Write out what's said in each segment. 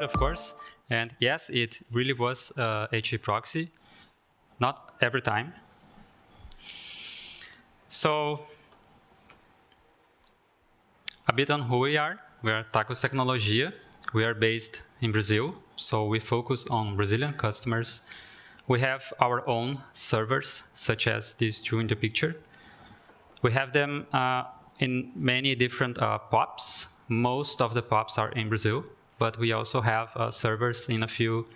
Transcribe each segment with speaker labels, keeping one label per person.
Speaker 1: of course. And yes, it really was HAProxy. Not every time. So, a bit on who we are. We are Taghos Tecnologia. We are based in Brazil, so we focus on Brazilian customers. We have our own servers, such as these two in the picture. We have them in many different POPs. Most of the POPs are in Brazil, but we also have servers in a few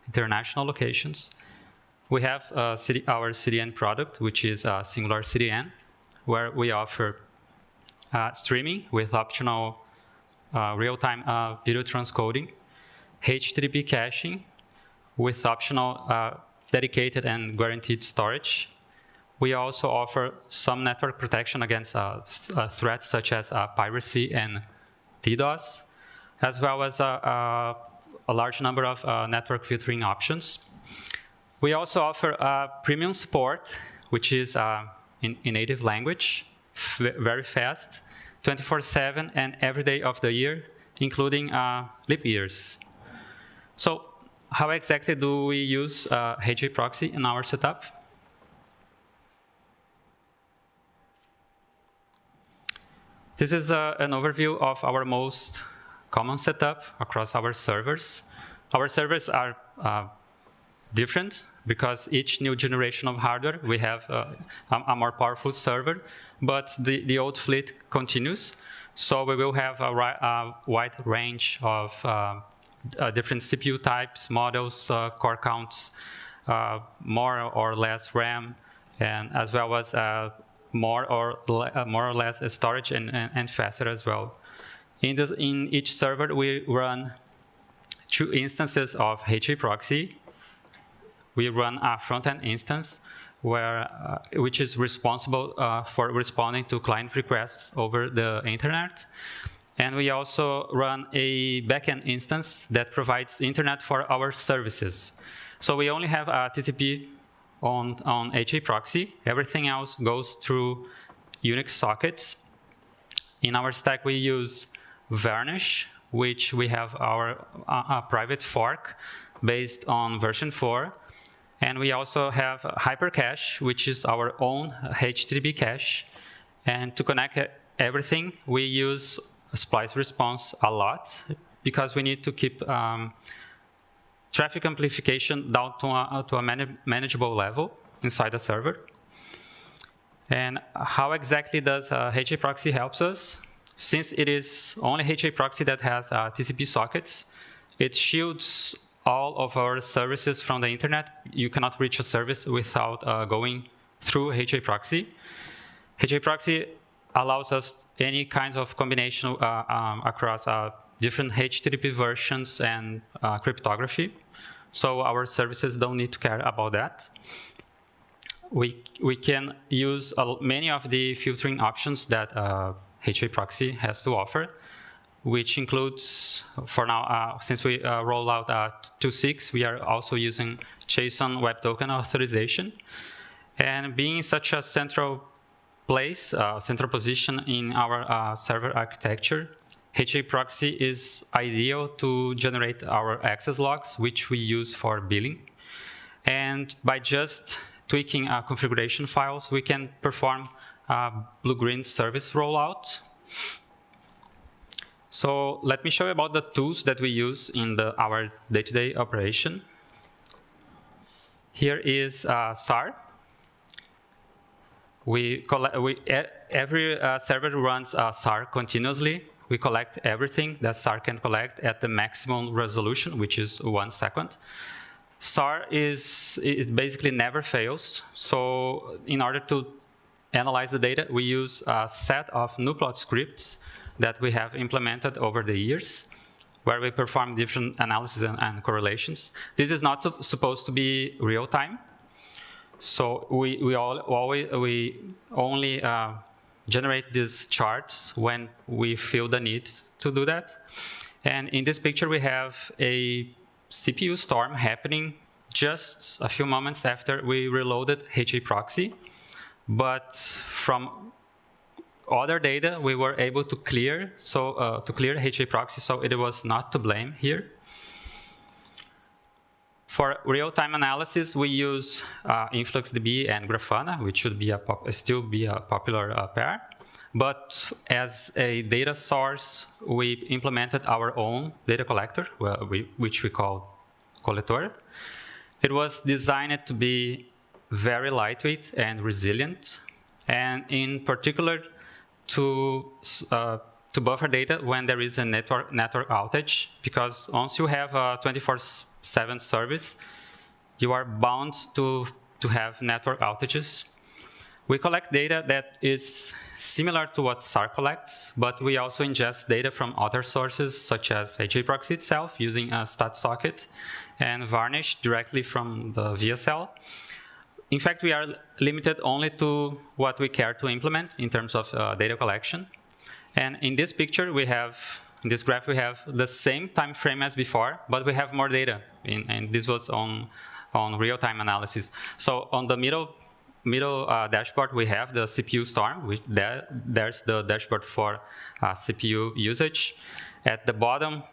Speaker 1: international locations. We have our CDN product, which is a singular CDN, where we offer streaming with optional real-time video transcoding, HTTP caching with optional dedicated and guaranteed storage. We also offer some network protection against threats such as piracy and DDoS, as well as a large number of network filtering options. We also offer premium support, which is in native language, very fast, 24/7 and every day of the year, including leap years. So how exactly do we use HAProxy in our setup? This is an overview of our most common setup across our servers. Our servers are different because each new generation of hardware, we have a more powerful server, but the old fleet continues. So we will have a wide range of different CPU types, models, core counts, more or less RAM, and as well as more or less storage and faster as well. In each server, we run 2 instances of HAProxy. We run a front-end instance which is responsible for responding to client requests over the internet. And we also run a backend instance that provides internet for our services. So we only have TCP on HAProxy. Everything else goes through Unix sockets. In our stack, we use Varnish, which we have our private fork based on version 4. And we also have HyperCache, which is our own HTTP cache. And to connect everything, we use splice response a lot because we need to keep traffic amplification down to a manageable level inside the server. And how exactly does HAProxy helps us? Since it is only HAProxy that has TCP sockets, it shields all of our services from the internet. You cannot reach a service without going through HAProxy. HAProxy allows us any kinds of combination across different HTTP versions and cryptography. So our services don't need to care about that. We can use many of the filtering options that HAProxy has to offer, which includes, for now, since we roll out 2.6, we are also using JSON Web Token authorization. And being such a central place, central position in our server architecture, HAProxy is ideal to generate our access logs, which we use for billing. And by just tweaking configuration files, we can perform blue-green service rollout. So let me show you about the tools that we use in our day-to-day operation. Here is SAR. Every server runs SAR continuously. We collect everything that SAR can collect at the maximum resolution, which is 1 second. SAR it basically never fails. So in order to analyze the data, we use a set of nuplot scripts that we have implemented over the years, where we perform different analysis and correlations. This is not supposed to be real time. So we only generate these charts when we feel the need to do that. And in this picture, we have a CPU storm happening just a few moments after we reloaded HAProxy. But from other data, we were able to clear HAProxy, so it was not to blame here. For real-time analysis, we use InfluxDB and Grafana, which should be still be a popular pair. But as a data source, we implemented our own data collector, which we call collector. It was designed to be very lightweight and resilient, and in particular to buffer data when there is a network outage, because once you have a 24/7 service, you are bound to have network outages. We collect data that is similar to what SAR collects, but we also ingest data from other sources, such as HAProxy itself, using a stat socket, and Varnish directly from the VSL. In fact, we are limited only to what we care to implement in terms of data collection. And in this picture, in this graph, we have the same time frame as before, but we have more data, and this was on real-time analysis. So on the middle dashboard, we have the CPU storm. There's the dashboard for CPU usage. At the bottom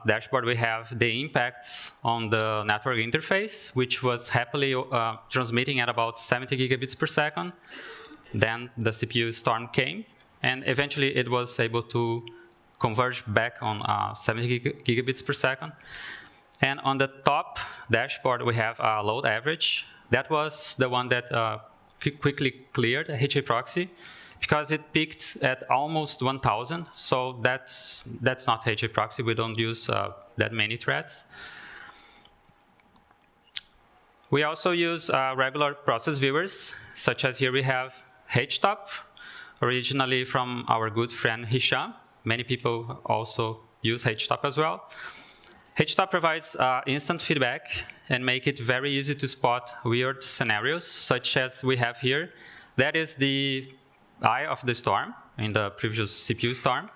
Speaker 1: dashboard, we have the impacts on the network interface, which was happily transmitting at about 70 gigabits per second. Then the CPU storm came, and eventually it was able to converge back on 70 gigabits per second. And on the top dashboard, we have a load average. That was the one that quickly cleared HAProxy, because it peaked at almost 1,000. So that's not HAProxy. We don't use that many threads. We also use regular process viewers, such as here we have HTOP, originally from our good friend Hisham. Many people also use HTOP as well. HTOP provides instant feedback and make it very easy to spot weird scenarios, such as we have here. That is the eye of the storm in the previous CPU storm.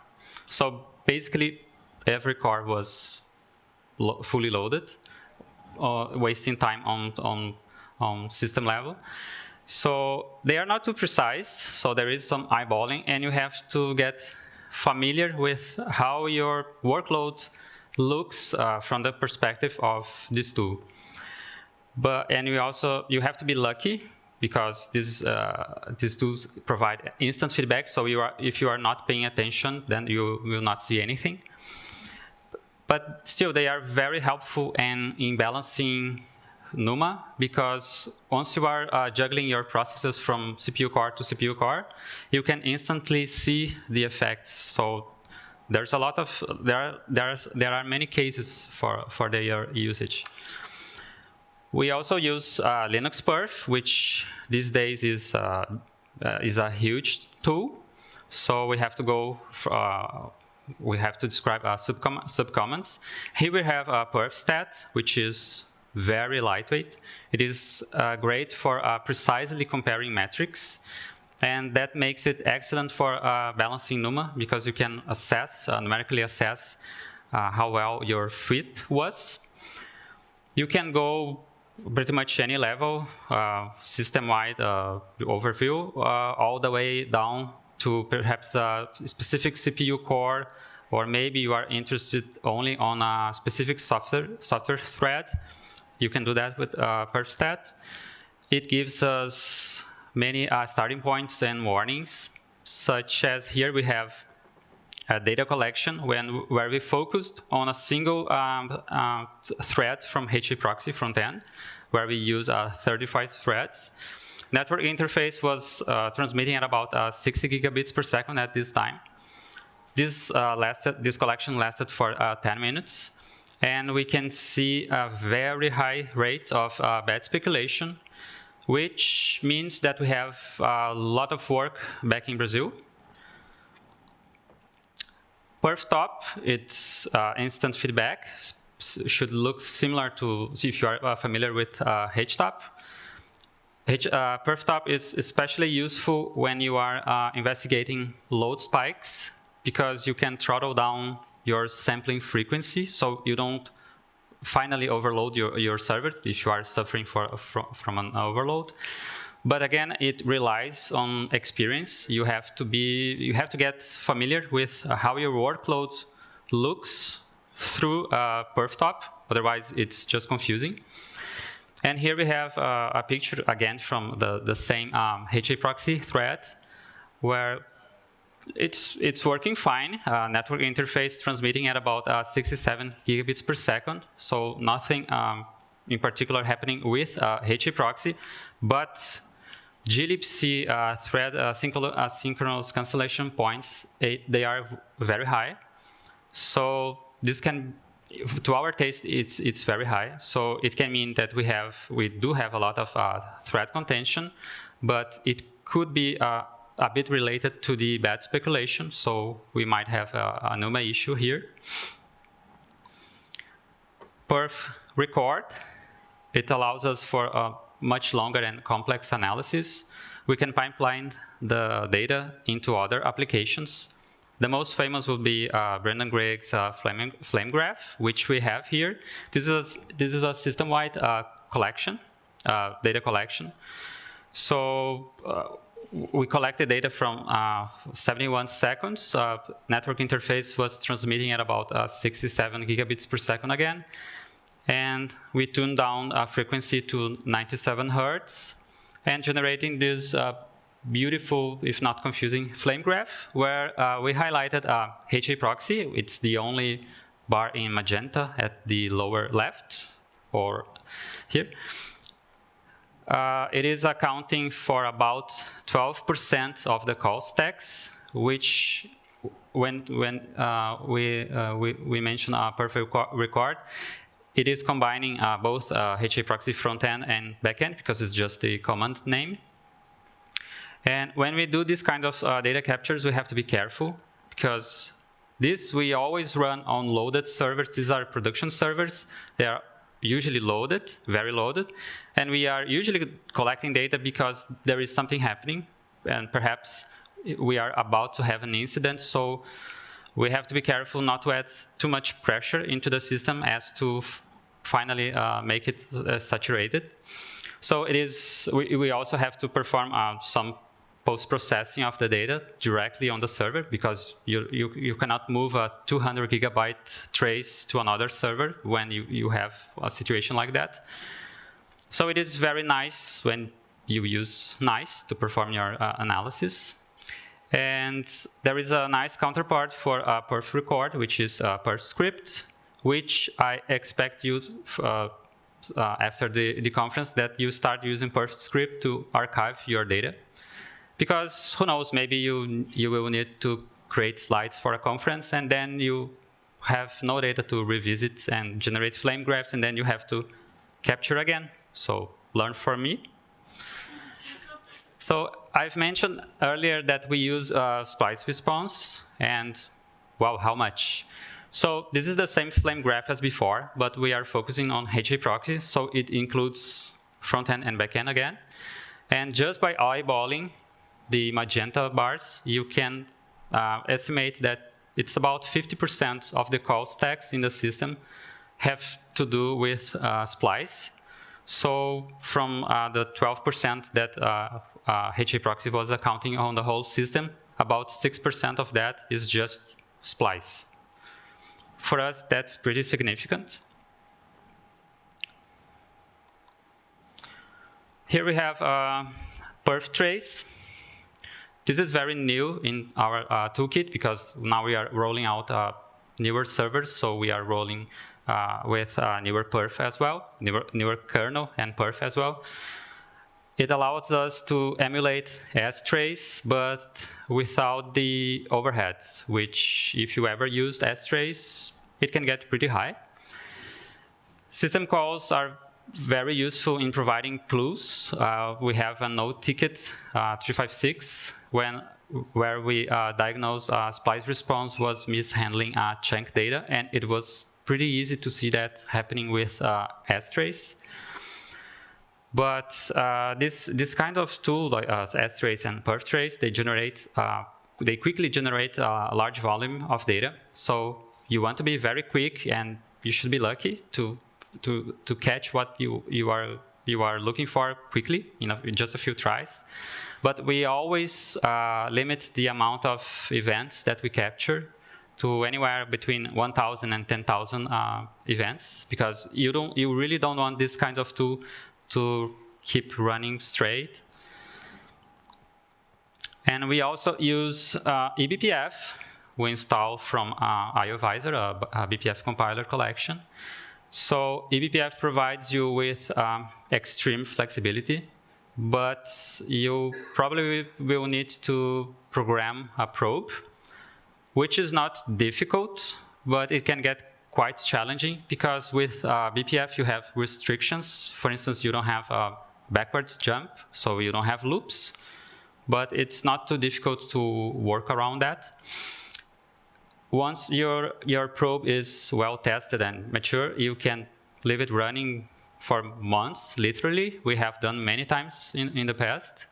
Speaker 1: So basically, every core was fully loaded, wasting time on system level. So they are not too precise, so there is some eyeballing, and you have to get familiar with how your workload looks from the perspective of this tool. And you have to be lucky, because these tools provide instant feedback. So if you are not paying attention, then you will not see anything. But still, they are very helpful in balancing NUMA, because once you are juggling your processes from CPU core to CPU core, you can instantly see the effects. So there's a lot of there are many cases for their usage. We also use Linux Perf, which these days is a huge tool. So we have to go. We have to describe subcommands. Here we have perfstat, which is very lightweight. It is great for precisely comparing metrics. And that makes it excellent for balancing NUMA, because you can numerically assess how well your fit was. You can go pretty much any level, system-wide overview, all the way down to perhaps a specific CPU core, or maybe you are interested only on a specific software thread. You can do that with perfstat. It gives us many starting points and warnings, such as here we have a data collection where we focused on a single thread from HAProxy front end, where we use 35 threads. Network interface was transmitting at about 60 gigabits per second at this time. This collection lasted for 10 minutes, and we can see a very high rate of bad speculation, which means that we have a lot of work back in Brazil. PerfTop, it's instant feedback, should look similar to, if you are familiar with HTOP. PerfTop is especially useful when you are investigating load spikes, because you can throttle down your sampling frequency, so you don't finally overload your server if you are suffering from an overload. But again, it relies on experience. You have to get familiar with how your workload looks through PerfTop, otherwise it's just confusing. And here we have a picture, again, from the same HAProxy thread, where it's working fine. Network interface transmitting at about 67 gigabits per second, so nothing in particular happening with HAProxy, but glibc thread asynchronous cancellation points, they are very high. So this can, to our taste, it's very high. So it can mean that we do have a lot of thread contention, but it could be a bit related to the bad speculation. So we might have a NUMA issue here. Perf record, it allows us for a much longer and complex analysis. We can pipeline the data into other applications. The most famous would be Brendan Gregg's flame graph, which we have here. This is a system-wide collection, data collection. So we collected data from 71 seconds. Network interface was transmitting at about 67 gigabits per second again. And we tuned down frequency to 97 hertz and generating this beautiful, if not confusing, flame graph, where we highlighted HAProxy. It's the only bar in magenta at the lower left, or here. It is accounting for about 12% of the call stacks, which when we mention a perfect record, it is combining both HAProxy front-end and back-end, because it's just the command name. And when we do this kind of data captures, we have to be careful, because this we always run on loaded servers. These are production servers. They are usually loaded, very loaded. And we are usually collecting data because there is something happening, and perhaps we are about to have an incident. So we have to be careful not to add too much pressure into the system as to finally make it saturated. So it is, we also have to perform some post-processing of the data directly on the server, because you cannot move a 200 gigabyte trace to another server when you have a situation like that. So it is very nice when you use NICE to perform your analysis. And there is a nice counterpart for perf record, which is perf script, which I expect you after the conference that you start using perf script to archive your data. Because who knows, maybe you will need to create slides for a conference, and then you have no data to revisit and generate flame graphs, and then you have to capture again. So learn from me. So I've mentioned earlier that we use splice response, and wow, how much? So this is the same flame graph as before, but we are focusing on HAProxy, so it includes front-end and back-end again. And just by eyeballing the magenta bars, you can estimate that it's about 50% of the call stacks in the system have to do with splice. So from the 12% that HAProxy was accounting on the whole system, about 6% of that is just splice. For us, that's pretty significant. Here we have perf trace. This is very new in our toolkit, because now we are rolling out newer servers, so we are rolling with newer perf as well, newer kernel and perf as well. It allows us to emulate strace, but without the overhead, which if you ever used strace, it can get pretty high. System calls are very useful in providing clues. We have a node ticket 356 where we diagnosed splice response was mishandling chunk data, and it was pretty easy to see that happening with strace. But this kind of tool, like strace and perf trace, they quickly generate a large volume of data. So you want to be very quick, and you should be lucky to catch what you are looking for quickly, in just a few tries. But we always limit the amount of events that we capture to anywhere between 1,000 and 10,000 events, because you really don't want this kind of tool to keep running straight. And we also use eBPF. We install from IOVisor, a BPF compiler collection. So eBPF provides you with extreme flexibility, but you probably will need to program a probe, which is not difficult, but it can get quite challenging, because with BPF you have restrictions. For instance, you don't have a backwards jump, so you don't have loops, but it's not too difficult to work around that. Once your probe is well tested and mature, you can leave it running for months, literally. We have done many times in the past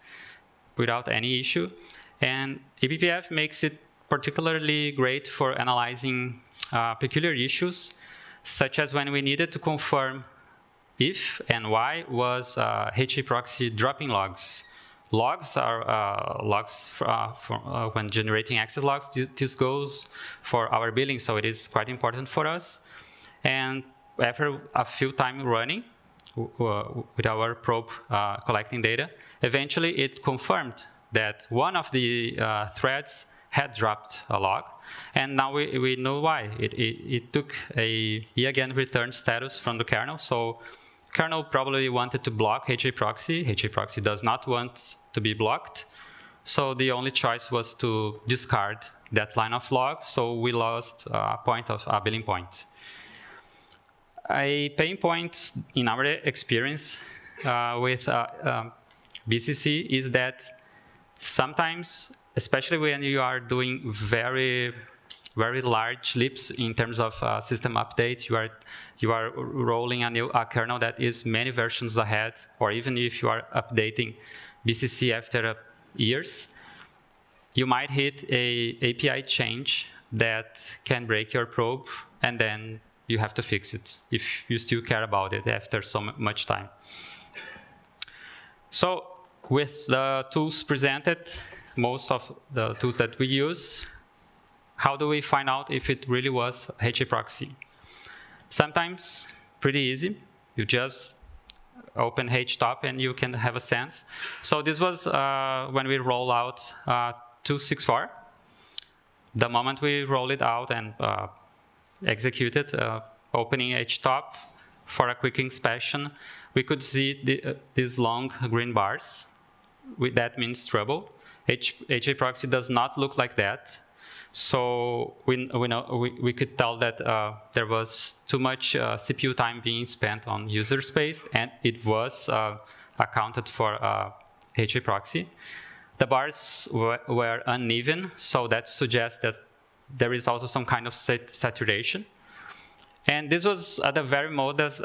Speaker 1: without any issue. And eBPF makes it particularly great for analyzing peculiar issues, such as when we needed to confirm if and why was HAProxy dropping logs. Logs are logs when generating access logs. This goes for our billing, so it is quite important for us. And after a few times running with our probe collecting data, eventually it confirmed that one of the threads had dropped a log, and now we know why. It took a again return status from the kernel, so kernel probably wanted to block HAProxy. HAProxy does not want to be blocked, so the only choice was to discard that line of log, so we lost a billing point. A pain point in our experience with BCC is that sometimes, especially when you are doing very large leaps in terms of system update, you are rolling a kernel that is many versions ahead, or even if you are updating BCC after years, you might hit a API change that can break your probe, and then you have to fix it if you still care about it after so much time. So with the tools presented, most of the tools that we use, how do we find out if it really was HAProxy? Sometimes pretty easy. You just open HTOP and you can have a sense. So this was when we roll out 264. The moment we roll it out and execute it, opening HTOP for a quick inspection, we could see these long green bars. That means trouble. HAProxy does not look like that. So we could tell that there was too much CPU time being spent on user space, and it was accounted for HAProxy. The bars were uneven, so that suggests that there is also some kind of saturation. And this was at a very modest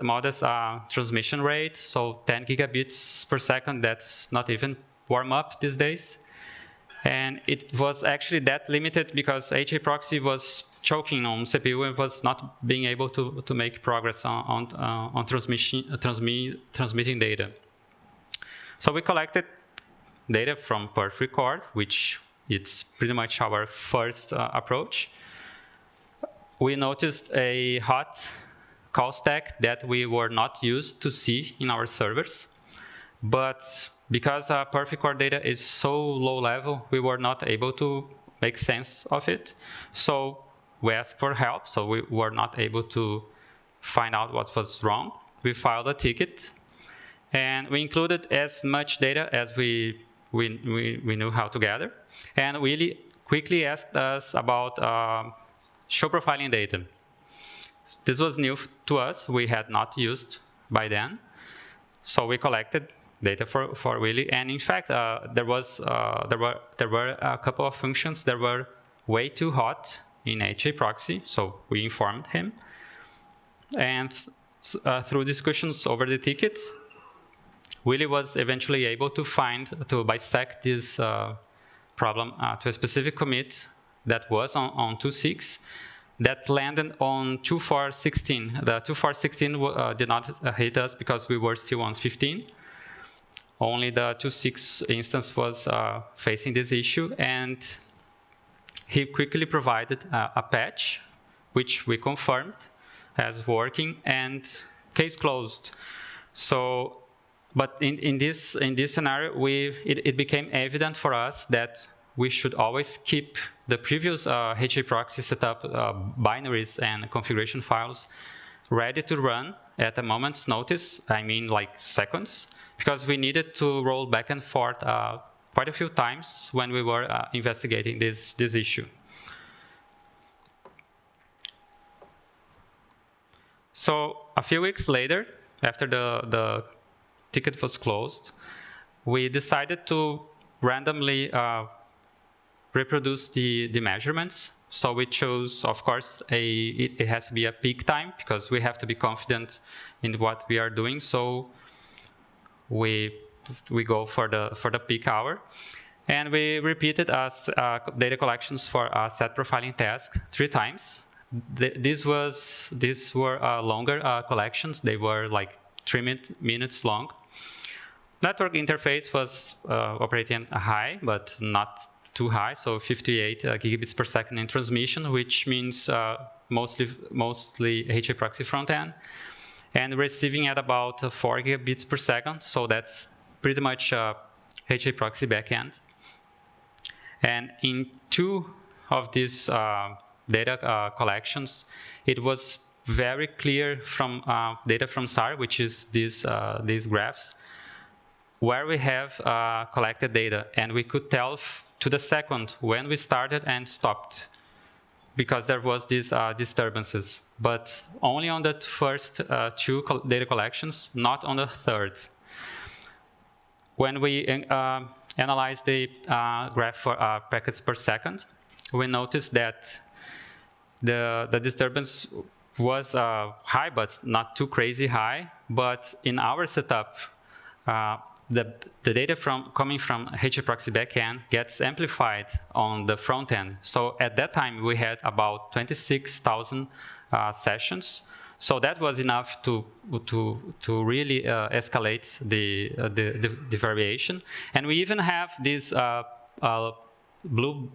Speaker 1: transmission rate, so 10 gigabits per second. That's not even warm up these days. And it was actually that limited because HAProxy was choking on CPU and was not being able to make progress on transmitting data. So we collected data from perf record, which it's pretty much our first approach. We noticed a hot call stack that we were not used to see in our servers, but because perf record data is so low level, we were not able to make sense of it. So we asked for help, so we were not able to find out what was wrong. We filed a ticket, and we included as much data as we knew how to gather. And really quickly asked us about show profiling data. This was new to us. We had not used by then. So we collected data for Willy, and in fact, there were a couple of functions that were way too hot in HAProxy, so we informed him. And through discussions over the tickets, Willy was eventually able to bisect this problem to a specific commit that was on 2.6 that landed on 2.4.16. The 2.4.16 did not hit us because we were still on 15. Only the 2.6 instance was facing this issue, and he quickly provided a patch, which we confirmed as working, and case closed. So, but in this scenario, it became evident for us that we should always keep the previous HAProxy setup binaries and configuration files ready to run at a moment's notice, I mean like seconds, because we needed to roll back and forth quite a few times when we were investigating this issue. So a few weeks later, after the ticket was closed, we decided to randomly reproduce the measurements. So we chose, of course, it has to be a peak time, because we have to be confident in what we are doing. So we go for the peak hour, and we repeated data collections for set profiling task 3 times. These were longer collections. They were like 3 minutes long. Network interface was operating high, but not too high, so 58 gigabits per second in transmission, which means mostly HAProxy front end, and receiving at about 4 gigabits per second, so that's pretty much HAProxy backend. And in 2 of these data collections, it was very clear from data from SAR, which is these graphs, where we have collected data, and we could tell to the second when we started and stopped, because there was these disturbances, but only on the first 2 data collections, not on the third. When we analyzed the graph for packets per second, we noticed that the disturbance was high, but not too crazy high. But in our setup, the data coming from HAProxy backend gets amplified on the front end. So at that time, we had about 26,000 sessions. So that was enough to really escalate the variation. And we even have these blue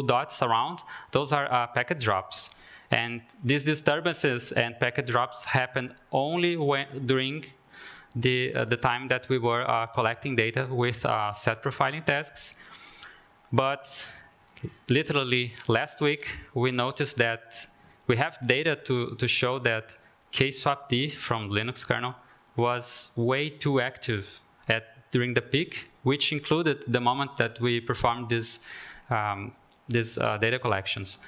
Speaker 1: dots around. Those are packet drops. And these disturbances and packet drops happen only during the time that we were collecting data with set profiling tasks. But literally last week, we noticed that we have data to show that kswapd from Linux kernel was way too active during the peak, which included the moment that we performed these data collections.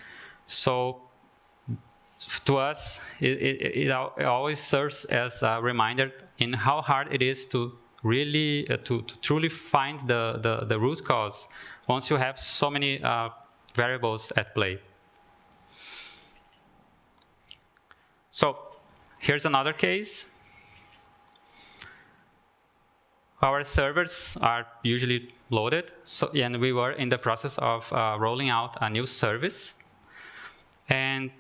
Speaker 1: So to us, it always serves as a reminder in how hard it is to really to truly find the root cause once you have so many variables at play. So here's another case. Our servers are usually loaded, and we were in the process of rolling out a new service. And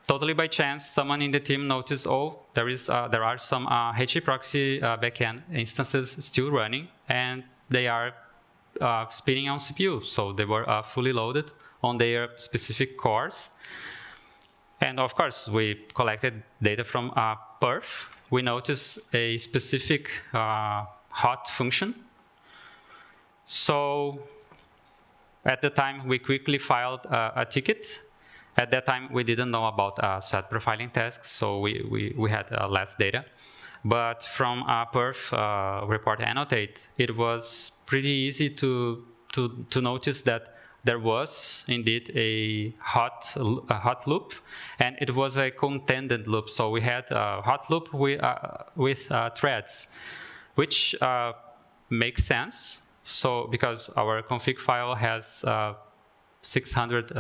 Speaker 1: totally by chance, someone in the team noticed, oh, there are some HAProxy backend instances still running, and they are spinning on CPU. So they were fully loaded on their specific cores. And of course, we collected data from perf. We noticed a specific hot function. So at the time, we quickly filed a ticket. At that time, we didn't know about set profiling tasks, so we had less data. But from perf report annotate, it was pretty easy to notice that there was indeed a hot loop, and it was a contended loop. So we had a hot loop with threads, which makes sense. So because our config file has 600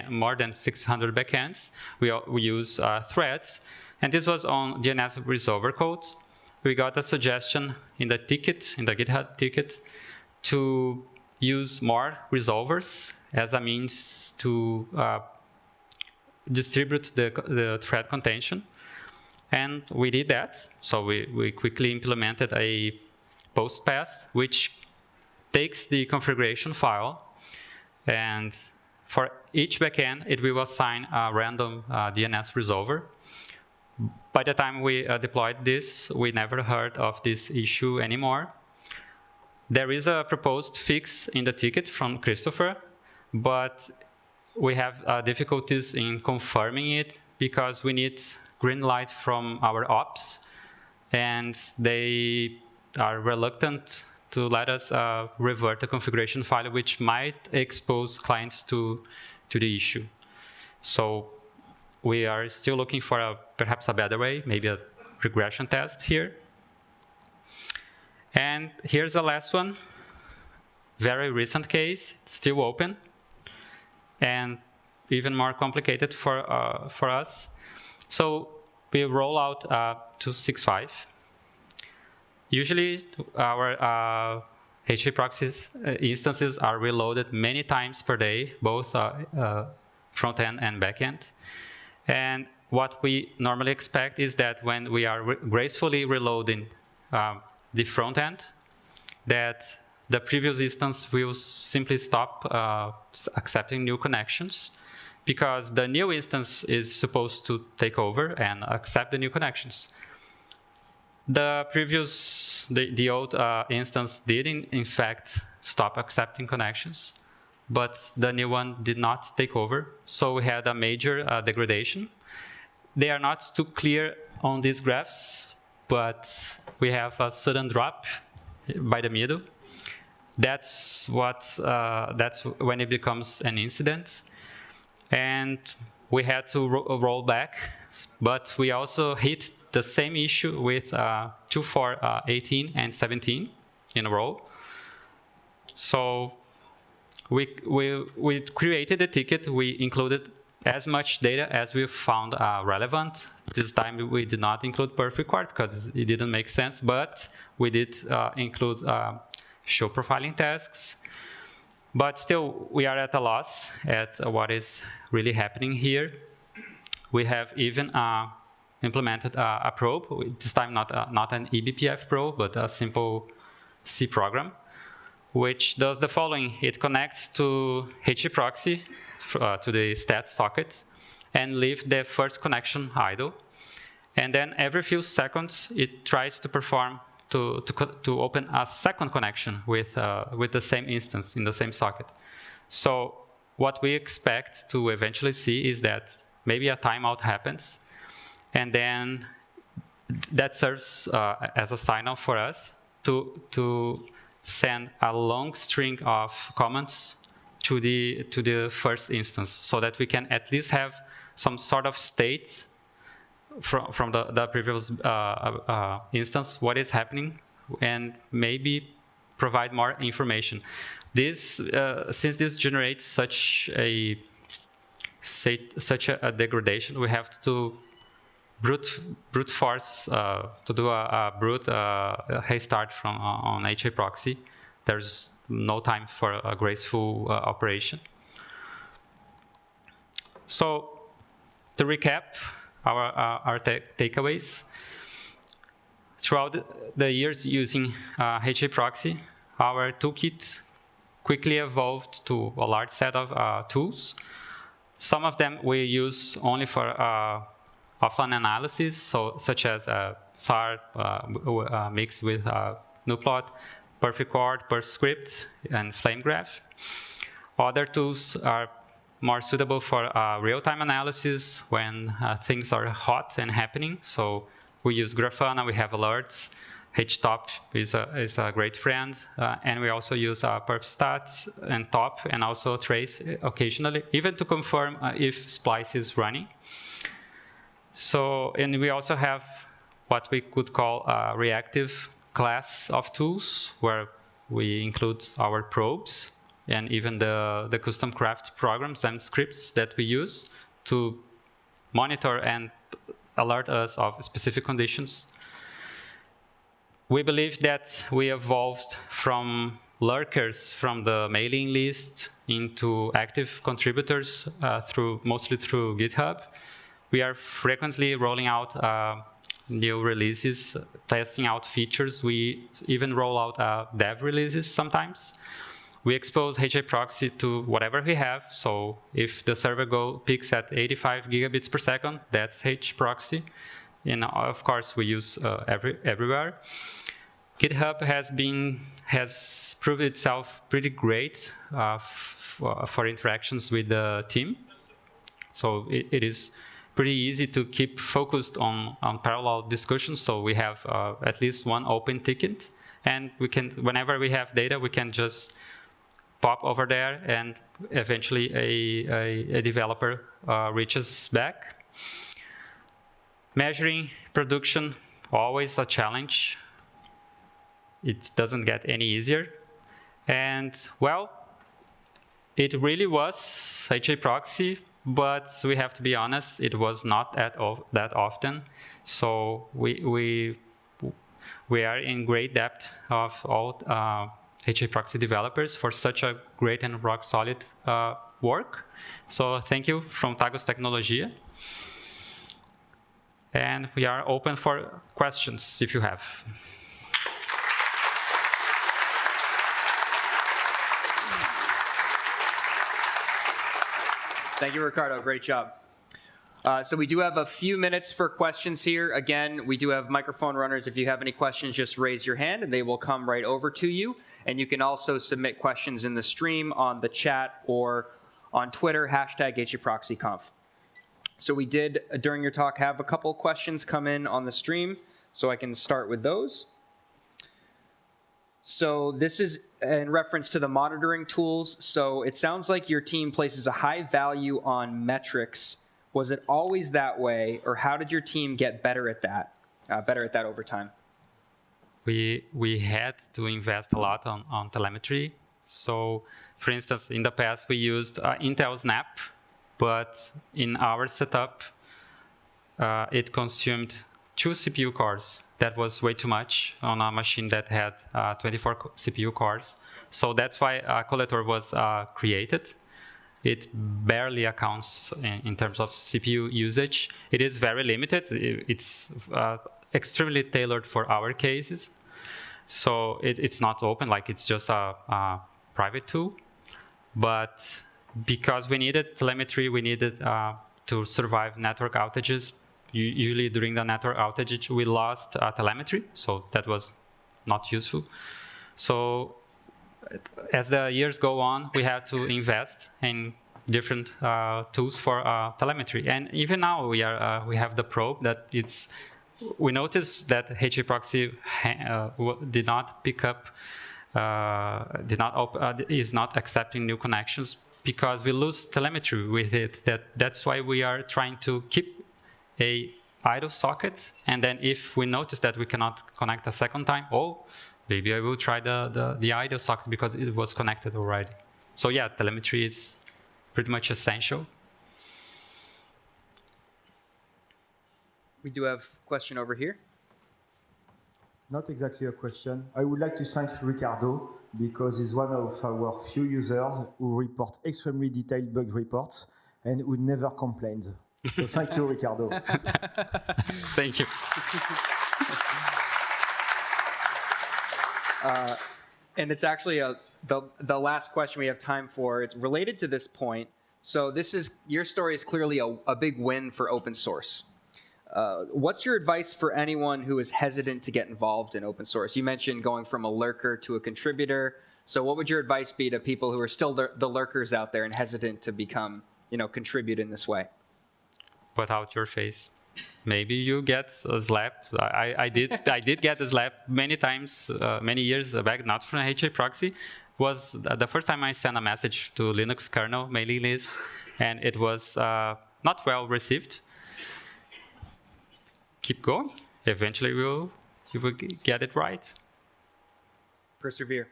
Speaker 1: more than 600 backends, we use threads, and this was on DNS resolver code. We got a suggestion in the ticket, in the GitHub ticket, to use more resolvers as a means to distribute the thread contention. And we did that. So we quickly implemented a post path, which takes the configuration file and for each backend, it will assign a random DNS resolver. By the time we deployed this, we never heard of this issue anymore. There is a proposed fix in the ticket from Christopher, but we have difficulties in confirming it because we need green light from our ops, and they are reluctant to let us revert the configuration file, which might expose clients to the issue. So we are still looking for perhaps a better way, maybe a regression test here. And here's the last one, very recent case, still open, and even more complicated for us. So we roll out 265. Usually our HAProxy instances are reloaded many times per day, both front-end and back-end. And what we normally expect is that when we are gracefully reloading the front-end, that the previous instance will simply stop accepting new connections, because the new instance is supposed to take over and accept the new connections. The old instance did in fact stop accepting connections, but the new one did not take over, so we had a major degradation. They are not too clear on these graphs, but we have a sudden drop by the middle. That's when it becomes an incident. And we had to roll back, but we also hit the same issue with 2.4.18 and 17 in a row. So we created a ticket. We included as much data as we found relevant. This time we did not include perf record because it didn't make sense, but we did include show profiling tasks. But still, we are at a loss at what is really happening here. We have even implemented a probe, this time not an eBPF probe, but a simple C program, which does the following. It connects to HAProxy, to the stat socket, and leaves the first connection idle. And then every few seconds, it tries to perform to open a second connection with the same instance in the same socket. So what we expect to eventually see is that maybe a timeout happens, and then that serves as a signal for us to send a long string of comments to the first instance, so that we can at least have some sort of state from the previous instance, what is happening, and maybe provide more information. This, since this generates such a degradation, we have to brute force to do a brute restart on HAProxy. There's no time for a graceful operation. So to recap our takeaways, throughout the years using HAProxy, our toolkit quickly evolved to a large set of tools. Some of them we use only for offline analysis, such as SAR mixed with nuplot, perf record, perf script, and flame graph. Other tools are more suitable for real-time analysis when things are hot and happening. So we use Grafana, we have alerts. HTOP is a great friend. And we also use perfstats and top, and also trace occasionally, even to confirm if splice is running. So, and we also have what we could call a reactive class of tools, where we include our probes and even the custom craft programs and scripts that we use to monitor and alert us of specific conditions. We believe that we evolved from lurkers from the mailing list into active contributors mostly through GitHub. We are frequently rolling out new releases, testing out features. We even roll out dev releases sometimes. we expose HAProxy to whatever we have. So if the server peaks at 85 gigabits per second, that's HAProxy. And of course, we use everywhere. GitHub has proved itself pretty great for interactions with the team. So it is pretty easy to keep focused on parallel discussions. So we have at least one open ticket, and we can, whenever we have data, we can just pop over there, and eventually a developer reaches back. Measuring production, always a challenge. It doesn't get any easier. And well, it really was HAProxy, but we have to be honest, it was not that often. So we are in great debt of all HAProxy developers for such a great and rock solid work. So thank you from Taghos Tecnologia. And we are open for questions if you have.
Speaker 2: Thank you, Ricardo. Great job. So we do have a few minutes for questions here. Again, we do have microphone runners. If you have any questions, just raise your hand and they will come right over to you. And you can also submit questions in the stream, on the chat, or on Twitter, #HAProxy Conf. So we did, during your talk, have a couple questions come in on the stream, so I can start with those. So this is in reference to the monitoring tools. So it sounds like your team places a high value on metrics. Was it always that way, or how did your team get better at that over time?
Speaker 1: We had to invest a lot on telemetry. So, for instance, in the past we used Intel Snap, but in our setup, it consumed 2 CPU cores. That was way too much on a machine that had 24 CPU cores. So that's why a collector was created. It barely accounts in terms of CPU usage. It is very limited. It's extremely tailored for our cases. So it's not open, like it's just a private tool. But because we needed telemetry, we needed to survive network outages. Usually during the network outage, we lost telemetry, so that was not useful. So as the years go on, we had to invest in different tools for telemetry. And even now, we have the probe that we noticed that HAProxy did not pick up, is not accepting new connections because we lose telemetry with it. That's why we are trying to keep a idle socket, and then if we notice that we cannot connect a second time, maybe I will try the idle socket because it was connected already. So yeah, telemetry is pretty much essential.
Speaker 2: We do have a question over here.
Speaker 3: Not exactly a question. I would like to thank Ricardo because he's one of our few users who report extremely detailed bug reports and who never complains. So thank you, Ricardo.
Speaker 1: Thank you.
Speaker 2: And it's actually the last question we have time for. It's related to this point. So your story is clearly a big win for open source. What's your advice for anyone who is hesitant to get involved in open source? You mentioned going from a lurker to a contributor. So what would your advice be to people who are still the lurkers out there and hesitant to become, contribute in this way?
Speaker 1: Put out your face. Maybe you get a slap. I did get a slap many times, many years back, not from HAProxy. Was the first time I sent a message to Linux kernel mailing list, and it was not well received. Keep going. Eventually you will get it right.
Speaker 2: Persevere.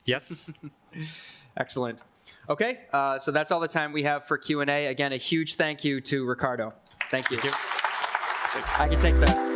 Speaker 1: Yes.
Speaker 2: Excellent. Okay, so that's all the time we have for Q&A. Again, a huge thank you to Ricardo. Thank you.
Speaker 1: Thank you.
Speaker 2: I can take that.